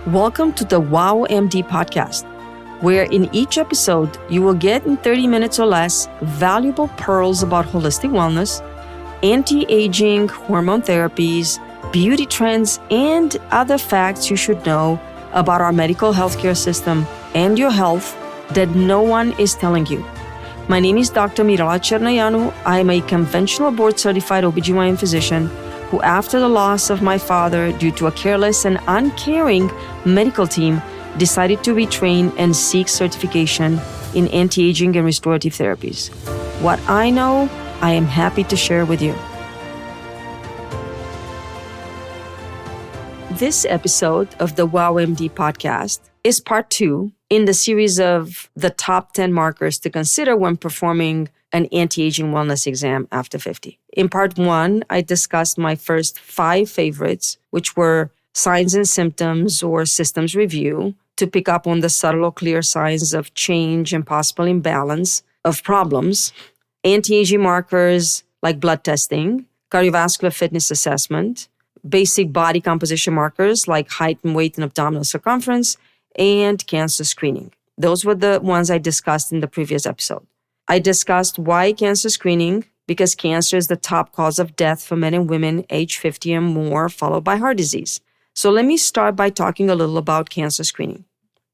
Welcome to the Wow MD podcast, where in each episode you will get in 30 minutes or less valuable pearls about holistic wellness, anti-aging, hormone therapies, beauty trends, and other facts you should know about our medical healthcare system and your health that no one is telling you. My name is Dr. Mirala Cernăianu. I am a conventional board-certified OBGYN physician who, after the loss of my father due to a careless and uncaring medical team, decided to retrain and seek certification in anti-aging and restorative therapies. What I know, I am happy to share with you. This episode of the Wow MD podcast is part 2 in the series of the top 10 markers to consider when performing an anti-aging wellness exam after 50. In part 1, I discussed my first 5 favorites, which were signs and symptoms or systems review to pick up on the subtle or clear signs of change and possible imbalance of problems, anti-aging markers like blood testing, cardiovascular fitness assessment, basic body composition markers like height and weight and abdominal circumference, and cancer screening. Those were the ones I discussed in the previous episode. I discussed why cancer screening, because cancer is the top cause of death for men and women age 50 and more, followed by heart disease. So let me start by talking a little about cancer screening.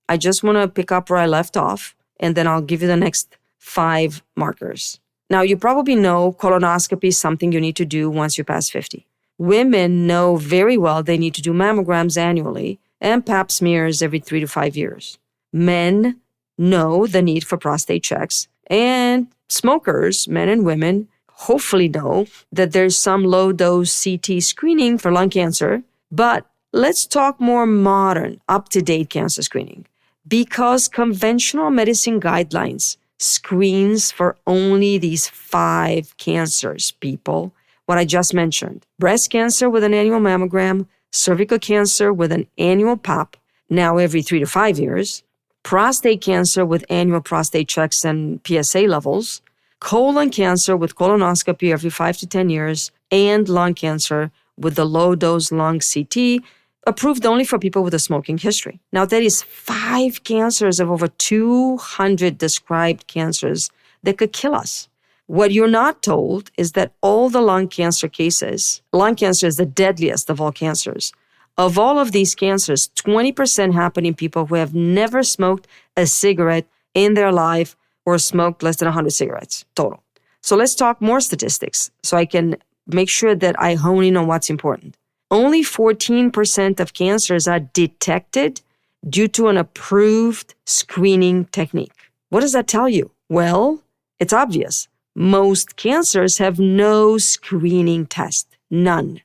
I just want to pick up where I left off, and then I'll give you the next 5 markers. Now, you probably know colonoscopy is something you need to do once you pass 50. Women know very well they need to do mammograms annually and pap smears every 3 to 5 years. Men know the need for prostate checks, and smokers, men and women, hopefully know that there's some low-dose CT screening for lung cancer. But let's talk more modern, up-to-date cancer screening, because conventional medicine guidelines screens for only these 5 cancers, people. What I just mentioned: breast cancer with an annual mammogram, cervical cancer with an annual pap, now every 3 to 5 years, prostate cancer with annual prostate checks and PSA levels, colon cancer with colonoscopy every 5 to 10 years, and lung cancer with the low-dose lung CT, approved only for people with a smoking history. Now, that is 5 cancers of over 200 described cancers that could kill us. What you're not told is that all the lung cancer cases, lung cancer is the deadliest of all cancers. Of all of these cancers, 20% happen in people who have never smoked a cigarette in their life or smoked less than 100 cigarettes total. So let's talk more statistics so I can make sure that I hone in on what's important. Only 14% of cancers are detected due to an approved screening technique. What does that tell you? Well, it's obvious. Most cancers have no screening test, none.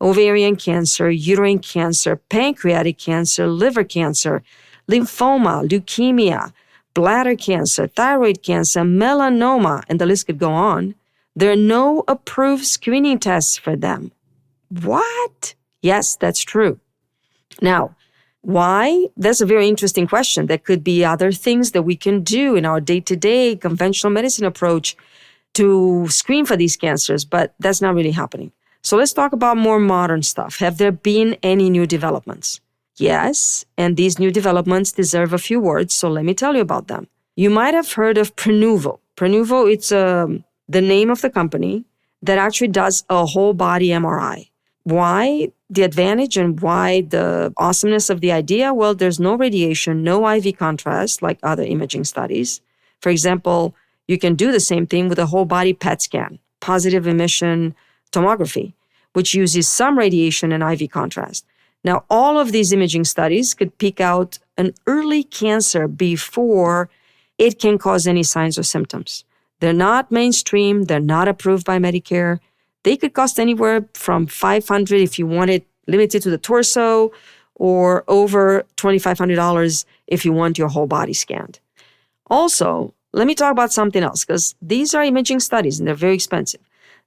Ovarian cancer, uterine cancer, pancreatic cancer, liver cancer, lymphoma, leukemia, bladder cancer, thyroid cancer, melanoma, and the list could go on. There are no approved screening tests for them. What? Yes, that's true. Now, why? That's a very interesting question. There could be other things that we can do in our day-to-day conventional medicine approach to screen for these cancers, but that's not really happening. So let's talk about more modern stuff. Have there been any new developments? Yes, and these new developments deserve a few words, so let me tell you about them. You might have heard of Prenuvo. Prenuvo, it's the name of the company that actually does a whole body MRI. Why the advantage and why the awesomeness of the idea? Well, there's no radiation, no IV contrast like other imaging studies. For example, you can do the same thing with a whole body PET scan, positive emission tomography, which uses some radiation and IV contrast. Now, all of these imaging studies could pick out an early cancer before it can cause any signs or symptoms. They're not mainstream. They're not approved by Medicare. They could cost anywhere from $500 if you want it limited to the torso, or over $2,500 if you want your whole body scanned. Also, let me talk about something else, because these are imaging studies and they're very expensive.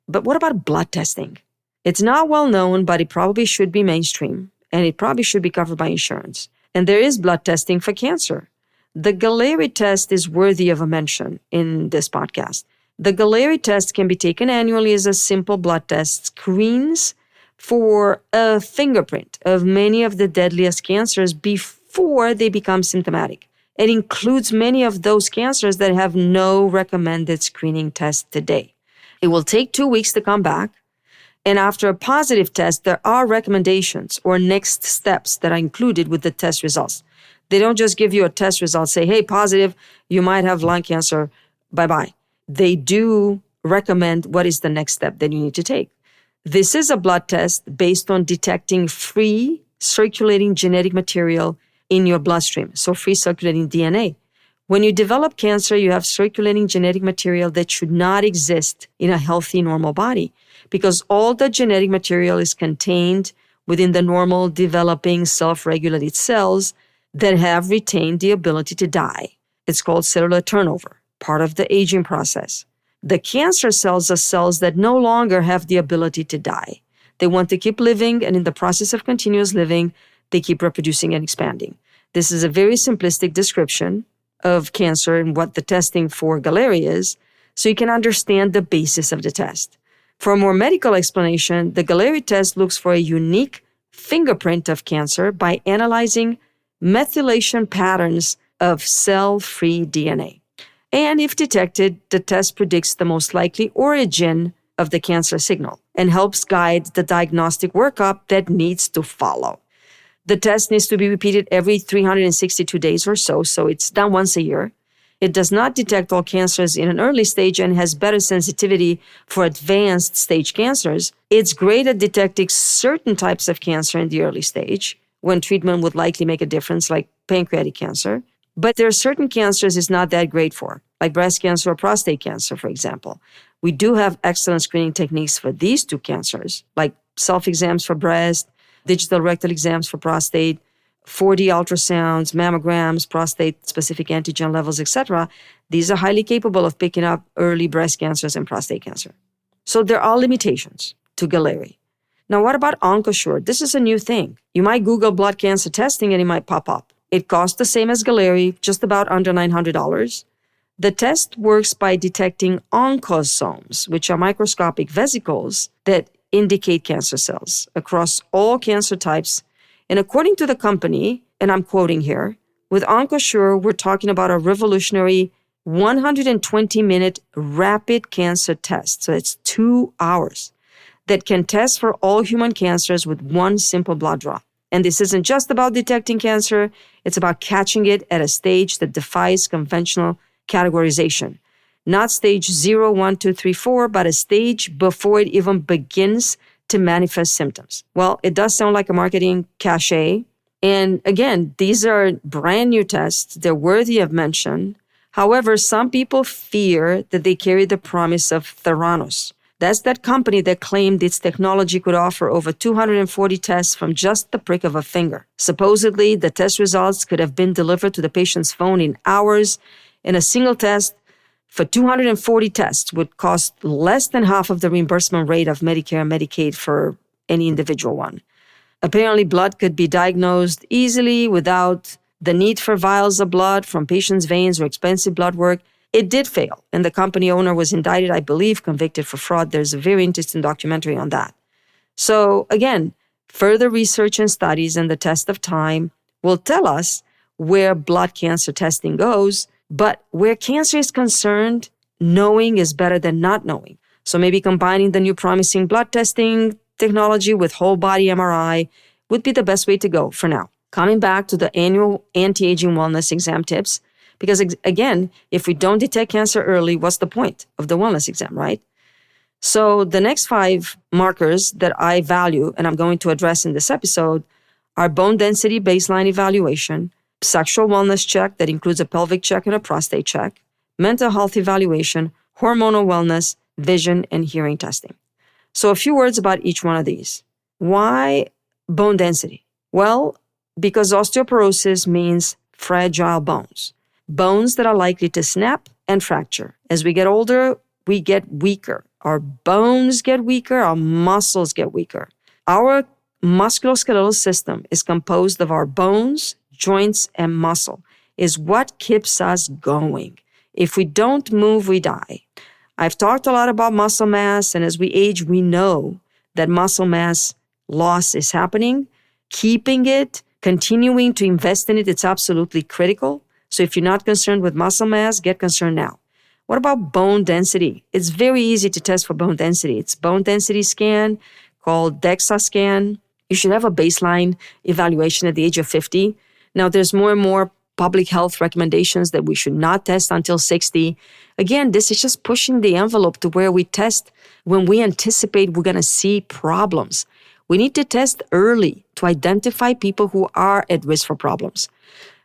But what about blood testing? It's not well known, but it probably should be mainstream, and it probably should be covered by insurance. And there is blood testing for cancer. The Galleri test is worthy of a mention in this podcast. The Galleri test can be taken annually as a simple blood test, screens for a fingerprint of many of the deadliest cancers before they become symptomatic. It includes many of those cancers that have no recommended screening test today. It will take 2 weeks to come back. And after a positive test, there are recommendations or next steps that are included with the test results. They don't just give you a test result, say, hey, positive, you might have lung cancer, bye-bye. They do recommend what is the next step that you need to take. This is a blood test based on detecting free circulating genetic material in your bloodstream, so free circulating DNA. When you develop cancer, you have circulating genetic material that should not exist in a healthy, normal body because all the genetic material is contained within the normal, developing, self-regulated cells that have retained the ability to die. It's called cellular turnover, part of the aging process. The cancer cells are cells that no longer have the ability to die. They want to keep living, and in the process of continuous living, they keep reproducing and expanding. This is a very simplistic description of cancer and what the testing for Galleri is, so you can understand the basis of the test. For a more medical explanation, the Galleri test looks for a unique fingerprint of cancer by analyzing methylation patterns of cell-free DNA. And if detected, the test predicts the most likely origin of the cancer signal and helps guide the diagnostic workup that needs to follow. The test needs to be repeated every 362 days or so it's done once a year. It does not detect all cancers in an early stage and has better sensitivity for advanced stage cancers. It's great at detecting certain types of cancer in the early stage, when treatment would likely make a difference, like pancreatic cancer. But there are certain cancers it's not that great for, like breast cancer or prostate cancer, for example. We do have excellent screening techniques for these two cancers, like self-exams for breast, digital rectal exams for prostate, 4D ultrasounds, mammograms, prostate-specific antigen levels, etc. These are highly capable of picking up early breast cancers and prostate cancer. So there are limitations to Galleri. Now, what about OncoSure? This is a new thing. You might Google blood cancer testing and it might pop up. It costs the same as Galleri, just about under $900. The test works by detecting oncosomes, which are microscopic vesicles that indicate cancer cells across all cancer types. And according to the company, and I'm quoting here, with OncoSure, we're talking about a revolutionary 120-minute rapid cancer test. So it's 2 hours that can test for all human cancers with one simple blood draw. And this isn't just about detecting cancer, it's about catching it at a stage that defies conventional categorization. Not stage 0, 1, 2, 3, 4, but a stage before it even begins to manifest symptoms. Well, it does sound like a marketing cachet. And again, these are brand new tests. They're worthy of mention. However, some people fear that they carry the promise of Theranos. That's that company that claimed its technology could offer over 240 tests from just the prick of a finger. Supposedly, the test results could have been delivered to the patient's phone in hours, and a single test for 240 tests would cost less than half of the reimbursement rate of Medicare and Medicaid for any individual one. Apparently, blood could be diagnosed easily without the need for vials of blood from patients' veins or expensive blood work. It did fail, and the company owner was indicted, I believe, convicted for fraud. There's a very interesting documentary on that. So again, further research and studies and the test of time will tell us where blood cancer testing goes, but where cancer is concerned, knowing is better than not knowing. So maybe combining the new promising blood testing technology with whole body MRI would be the best way to go for now. Coming back to the annual anti-aging wellness exam tips, because again, if we don't detect cancer early, what's the point of the wellness exam, right? So the next 5 markers that I value, and I'm going to address in this episode, are bone density baseline evaluation, sexual wellness check that includes a pelvic check and a prostate check, mental health evaluation, hormonal wellness, vision, and hearing testing. So a few words about each one of these. Why bone density? Well, because osteoporosis means fragile bones. Bones that are likely to snap and fracture. As we get older, we get weaker. Our bones get weaker, our muscles get weaker. Our musculoskeletal system is composed of our bones, joints, and muscle, is what keeps us going. If we don't move, we die. I've talked a lot about muscle mass, and as we age, we know that muscle mass loss is happening, keeping it, continuing to invest in it, it's absolutely critical. So if you're not concerned with muscle mass, get concerned now. What about bone density? It's very easy to test for bone density. It's bone density scan called DEXA scan. You should have a baseline evaluation at the age of 50. Now, there's more and more public health recommendations that we should not test until 60. Again, this is just pushing the envelope to where we test when we anticipate we're going to see problems. We need to test early to identify people who are at risk for problems.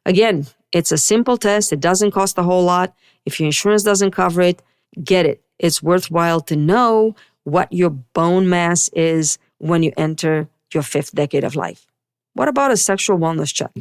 Again, it's a simple test. It doesn't cost a whole lot. If your insurance doesn't cover it, get it. It's worthwhile to know what your bone mass is when you enter your 5th decade of life. What about a sexual wellness check?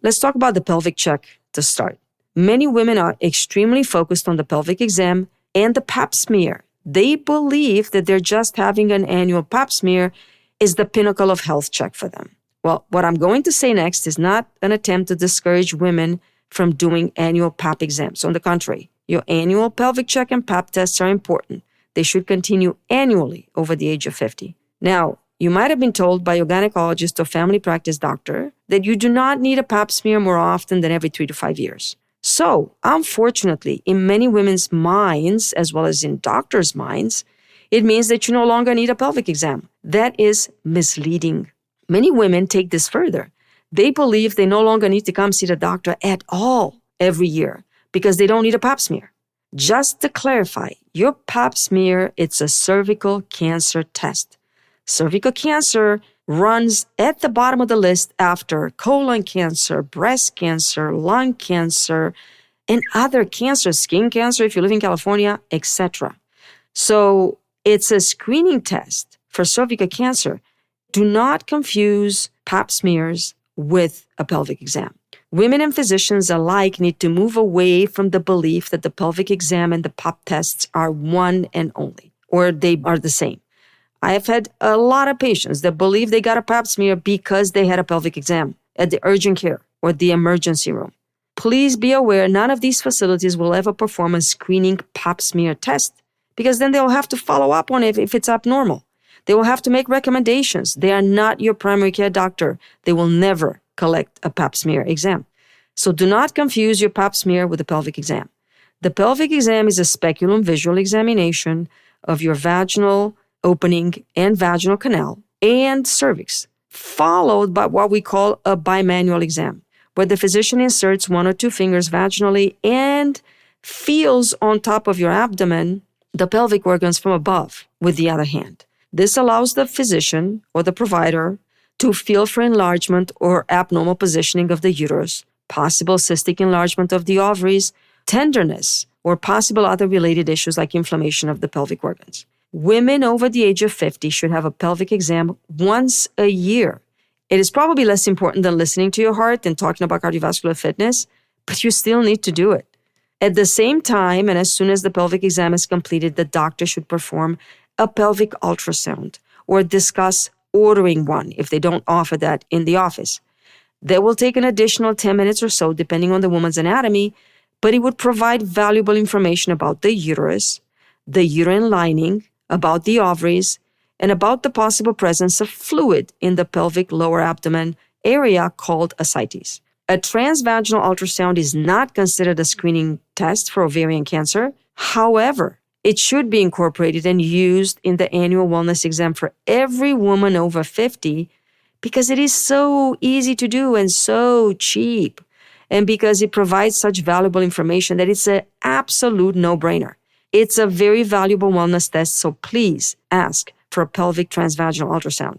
Let's talk about the pelvic check to start. Many women are extremely focused on the pelvic exam and the pap smear. They believe that they're just having an annual pap smear is the pinnacle of health check for them. Well, what I'm going to say next is not an attempt to discourage women from doing annual pap exams. On the contrary, your annual pelvic check and pap tests are important. They should continue annually over the age of 50. Now, you might have been told by your gynecologist or family practice doctor that you do not need a pap smear more often than every 3 to 5 years. So, unfortunately, in many women's minds, as well as in doctors' minds, it means that you no longer need a pelvic exam. That is misleading. Many women take this further. They believe they no longer need to come see the doctor at all every year because they don't need a pap smear. Just to clarify, your pap smear, it's a cervical cancer test. Cervical cancer runs at the bottom of the list after colon cancer, breast cancer, lung cancer, and other cancers, skin cancer if you live in California, etc. So it's a screening test for cervical cancer. Do not confuse pap smears with a pelvic exam. Women and physicians alike need to move away from the belief that the pelvic exam and the pap tests are one and only, or they are the same. I have had a lot of patients that believe they got a pap smear because they had a pelvic exam at the urgent care or the emergency room. Please be aware none of these facilities will ever perform a screening pap smear test because then they'll have to follow up on it if it's abnormal. They will have to make recommendations. They are not your primary care doctor. They will never collect a pap smear exam. So do not confuse your pap smear with a pelvic exam. The pelvic exam is a speculum visual examination of your vaginal opening and vaginal canal and cervix, followed by what we call a bimanual exam, where the physician inserts 1 or 2 fingers vaginally and feels on top of your abdomen the pelvic organs from above with the other hand. This allows the physician or the provider to feel for enlargement or abnormal positioning of the uterus, possible cystic enlargement of the ovaries, tenderness, or possible other related issues like inflammation of the pelvic organs. Women over the age of 50 should have a pelvic exam once a year. It is probably less important than listening to your heart and talking about cardiovascular fitness, but you still need to do it. At the same time, and as soon as the pelvic exam is completed, the doctor should perform a pelvic ultrasound or discuss ordering one if they don't offer that in the office. That will take an additional 10 minutes or so, depending on the woman's anatomy, but it would provide valuable information about the uterus, the uterine lining, about the ovaries, and about the possible presence of fluid in the pelvic lower abdomen area called ascites. A transvaginal ultrasound is not considered a screening test for ovarian cancer. However, it should be incorporated and used in the annual wellness exam for every woman over 50 because it is so easy to do and so cheap, and because it provides such valuable information that it's an absolute no-brainer. It's a very valuable wellness test, so please ask for a pelvic transvaginal ultrasound.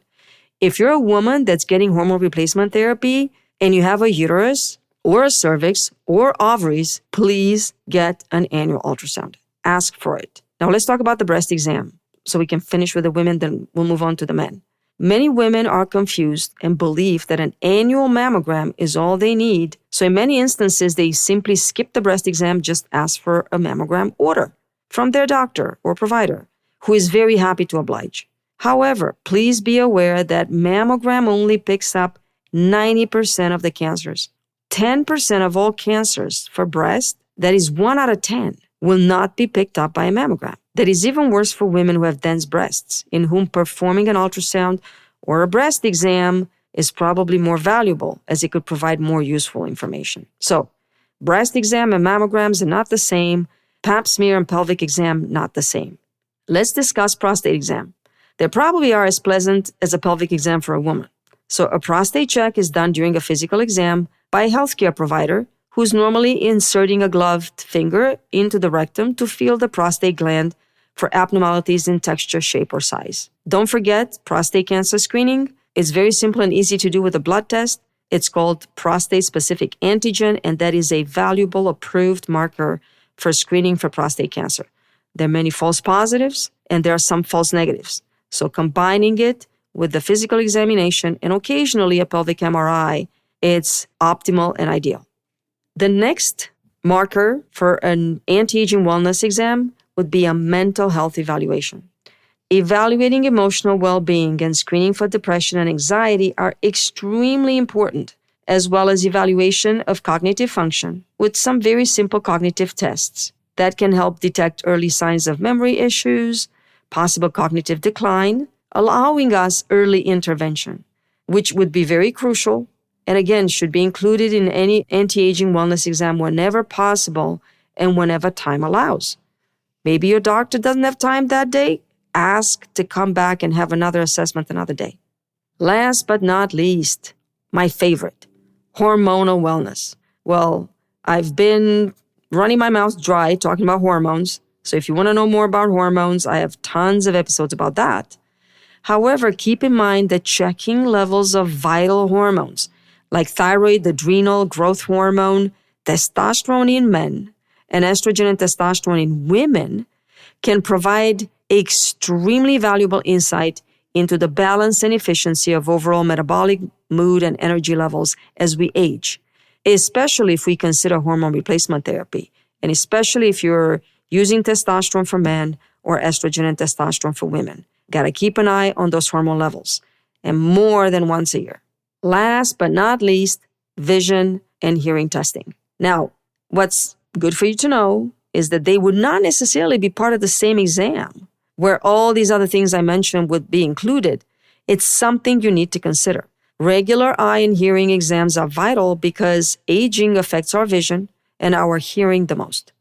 If you're a woman that's getting hormone replacement therapy and you have a uterus or a cervix or ovaries, please get an annual ultrasound. Ask for it. Now let's talk about the breast exam so we can finish with the women, then we'll move on to the men. Many women are confused and believe that an annual mammogram is all they need. So in many instances, they simply skip the breast exam, just ask for a mammogram order from their doctor or provider, who is very happy to oblige. However, please be aware that mammogram only picks up 90% of the cancers. 10% of all cancers for breast, that is 1 out of 10, will not be picked up by a mammogram. That is even worse for women who have dense breasts, in whom performing an ultrasound or a breast exam is probably more valuable as it could provide more useful information. So, breast exam and mammograms are not the same. Pap smear and pelvic exam, not the same. Let's discuss prostate exam. They probably are as pleasant as a pelvic exam for a woman. So a prostate check is done during a physical exam by a healthcare provider who's normally inserting a gloved finger into the rectum to feel the prostate gland for abnormalities in texture, shape, or size. Don't forget, prostate cancer screening is very simple and easy to do with a blood test. It's called prostate-specific antigen, and that is a valuable approved marker for screening for prostate cancer. There are many false positives, and there are some false negatives. So combining it with the physical examination and occasionally a pelvic MRI, it's optimal and ideal. The next marker for an anti-aging wellness exam would be a mental health evaluation. Evaluating emotional well-being and screening for depression and anxiety are extremely important, as well as evaluation of cognitive function with some very simple cognitive tests that can help detect early signs of memory issues, possible cognitive decline, allowing us early intervention, which would be very crucial and again should be included in any anti-aging wellness exam whenever possible and whenever time allows. Maybe your doctor doesn't have time that day. Ask to come back and have another assessment another day. Last but not least, my favorite, hormonal wellness. Well, I've been running my mouth dry talking about hormones. So if you want to know more about hormones, I have tons of episodes about that. However, keep in mind that checking levels of vital hormones like thyroid, adrenal, growth hormone, testosterone in men, and estrogen and testosterone in women can provide extremely valuable insight into the balance and efficiency of overall metabolic, mood, and energy levels as we age, especially if we consider hormone replacement therapy, and especially if you're using testosterone for men or estrogen and testosterone for women. Got to keep an eye on those hormone levels, and more than once a year. Last but not least, vision and hearing testing. Now, what's good for you to know is that they would not necessarily be part of the same exam where all these other things I mentioned would be included. It's something you need to consider. Regular eye and hearing exams are vital because aging affects our vision and our hearing the most.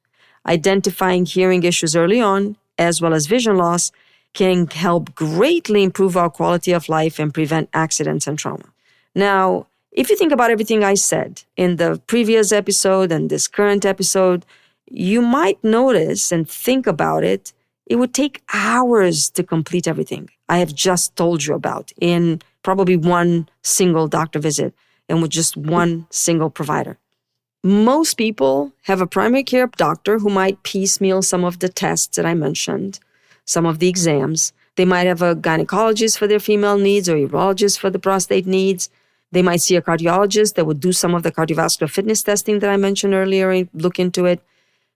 Identifying hearing issues early on, as well as vision loss, can help greatly improve our quality of life and prevent accidents and trauma. Now, if you think about everything I said in the previous episode and this current episode, you might notice and think about it. It would take hours to complete everything I have just told you about in probably one single doctor visit and with just one single provider. Most people have a primary care doctor who might piecemeal some of the tests that I mentioned, some of the exams. They might have a gynecologist for their female needs or urologist for the prostate needs. They might see a cardiologist that would do some of the cardiovascular fitness testing that I mentioned earlier and look into it.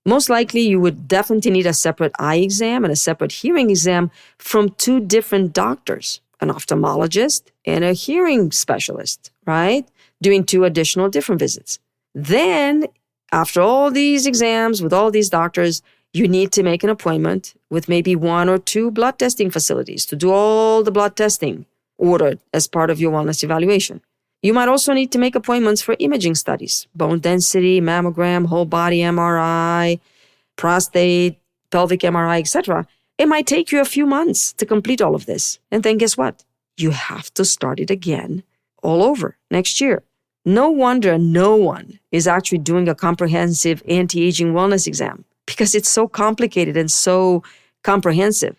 Most likely, you would definitely need a separate eye exam and a separate hearing exam from two different doctors, an ophthalmologist and a hearing specialist, right? Doing two additional different visits. Then, after all these exams with all these doctors, you need to make an appointment with maybe one or two blood testing facilities to do all the blood testing ordered as part of your wellness evaluation. You might also need to make appointments for imaging studies, bone density, mammogram, whole body MRI, prostate, pelvic MRI, etc. It might take you a few months to complete all of this. And then guess what? You have to start it again all over next year. No wonder no one is actually doing a comprehensive anti-aging wellness exam because it's so complicated and so comprehensive.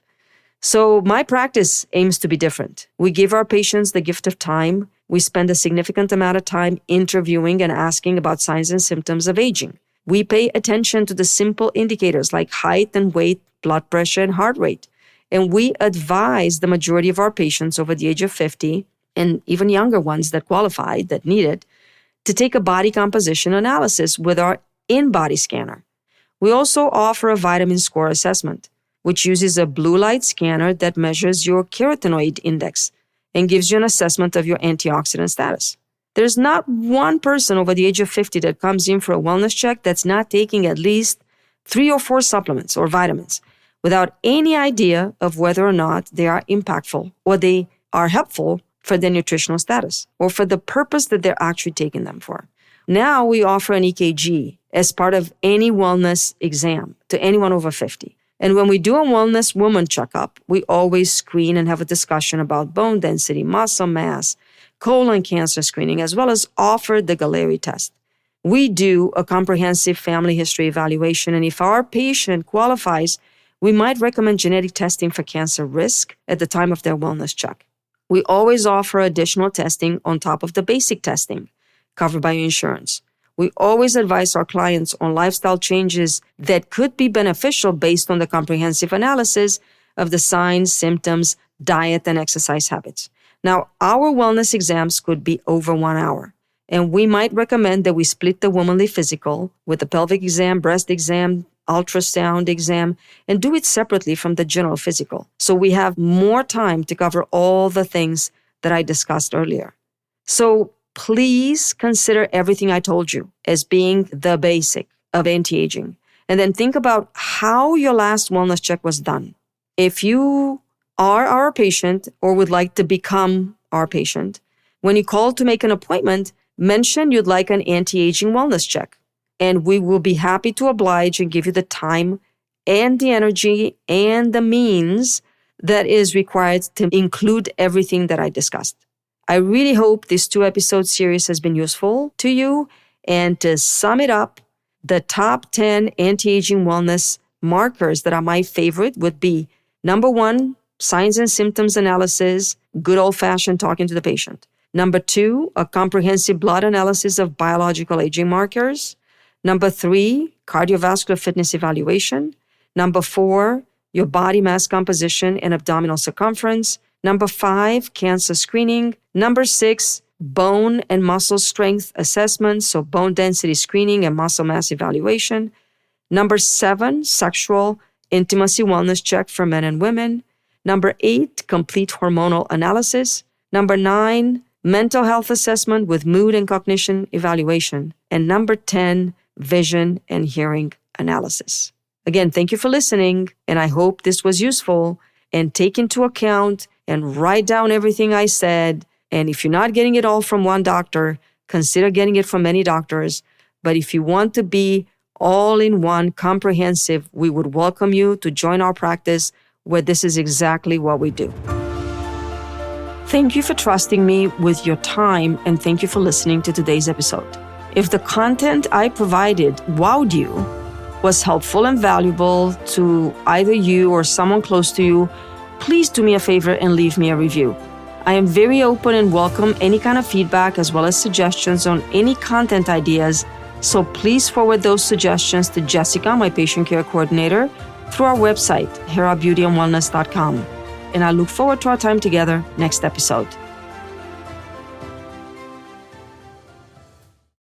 So my practice aims to be different. We give our patients the gift of time. We spend a significant amount of time interviewing and asking about signs and symptoms of aging. We pay attention to the simple indicators like height and weight, blood pressure, and heart rate. And we advise the majority of our patients over the age of 50, and even younger ones that qualify, that need it, to take a body composition analysis with our in-body scanner. We also offer a vitamin score assessment, which uses a blue light scanner that measures your carotenoid index and gives you an assessment of your antioxidant status. There's not one person over the age of 50 that comes in for a wellness check that's not taking at least 3 or 4 supplements or vitamins without any idea of whether or not they are impactful or they are helpful for their nutritional status or for the purpose that they're actually taking them for. Now we offer an EKG as part of any wellness exam to anyone over 50. And when we do a wellness woman checkup, we always screen and have a discussion about bone density, muscle mass, colon cancer screening, as well as offer the Galleri test. We do a comprehensive family history evaluation, and if our patient qualifies, we might recommend genetic testing for cancer risk at the time of their wellness check. We always offer additional testing on top of the basic testing covered by insurance. We always advise our clients on lifestyle changes that could be beneficial based on the comprehensive analysis of the signs, symptoms, diet, and exercise habits. Now, our wellness exams could be over 1 hour, and we might recommend that we split the womanly physical with the pelvic exam, breast exam, ultrasound exam, and do it separately from the general physical. So we have more time to cover all the things that I discussed earlier. So please consider everything I told you as being the basic of anti-aging. And then think about how your last wellness check was done. If you are our patient or would like to become our patient, when you call to make an appointment, mention you'd like an anti-aging wellness check. And we will be happy to oblige and give you the time and the energy and the means that is required to include everything that I discussed. I really hope this 2-episode series has been useful to you. And to sum it up, the top 10 anti-aging wellness markers that are my favorite would be, number 1, signs and symptoms analysis, good old-fashioned talking to the patient. Number 2, a comprehensive blood analysis of biological aging markers. Number 3, cardiovascular fitness evaluation. Number 4, your body mass composition and abdominal circumference. Number 5, cancer screening. Number 6, bone and muscle strength assessment, so bone density screening and muscle mass evaluation. Number 7, sexual intimacy wellness check for men and women. Number 8, complete hormonal analysis. Number 9, mental health assessment with mood and cognition evaluation. And number 10, vision and hearing analysis. Again, thank you for listening, and I hope this was useful. And take into account and write down everything I said. And if you're not getting it all from one doctor, consider getting it from many doctors. But if you want to be all in one, comprehensive, we would welcome you to join our practice where this is exactly what we do. Thank you for trusting me with your time, and thank you for listening to today's episode. If the content I provided wowed you, was helpful and valuable to either you or someone close to you, please do me a favor and leave me a review. I am very open and welcome any kind of feedback as well as suggestions on any content ideas, so please forward those suggestions to Jessica, my patient care coordinator, through our website, herabeautyandwellness.com. And I look forward to our time together next episode.